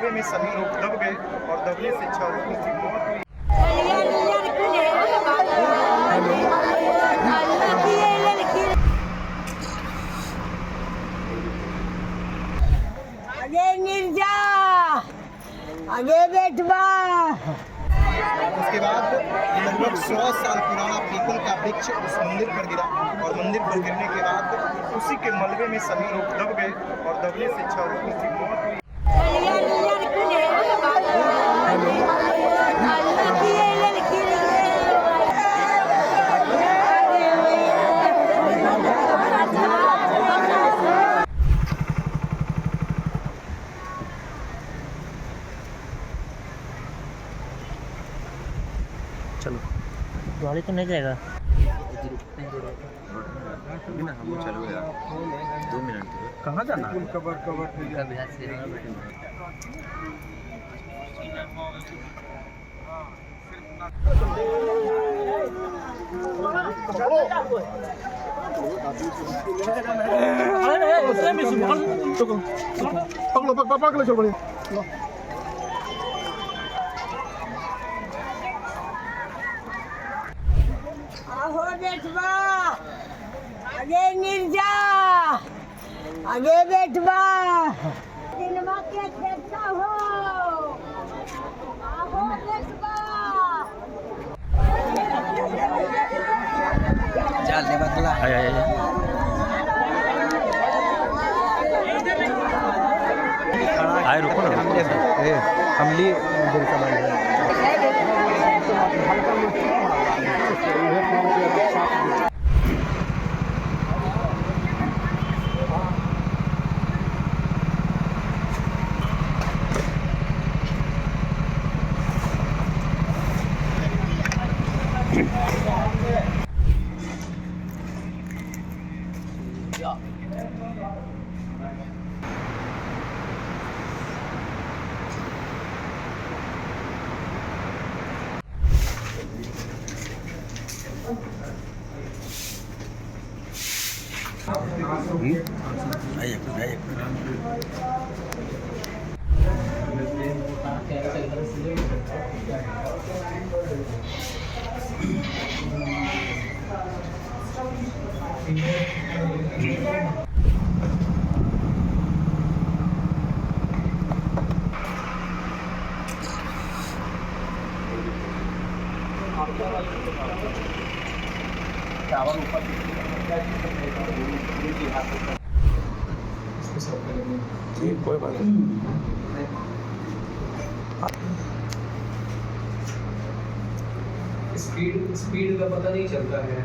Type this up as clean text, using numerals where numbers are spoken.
मलबे में सभी लोग दब गए और दबने से 6 लोगों की मौत हुई। आगे निर्जा, आगे बेटवा। उसके बाद ये लगभग 100 साल पुराना पीपल का वृक्ष उस मंदिर पर गिरा और मंदिर पर गिरने के बाद उसी के मलबे में सभी लोग दब गए और दबने से 6 लोगों की मौत हुई। चलो गाड़ी तो नहीं जाएगा हम चलो यार 2 मिनट कहाँ जाना है? पकड़ो चलो बढ़िया। आहो बेटवा, आगे निर्जा, आगे बेटवा। दिनवा के देखता हो, आहो बेटवा। चल ले बदला आए रुको ना हम लिए दिल का बंद है कोई बात नहीं। स्पीड का पता नहीं चलता है।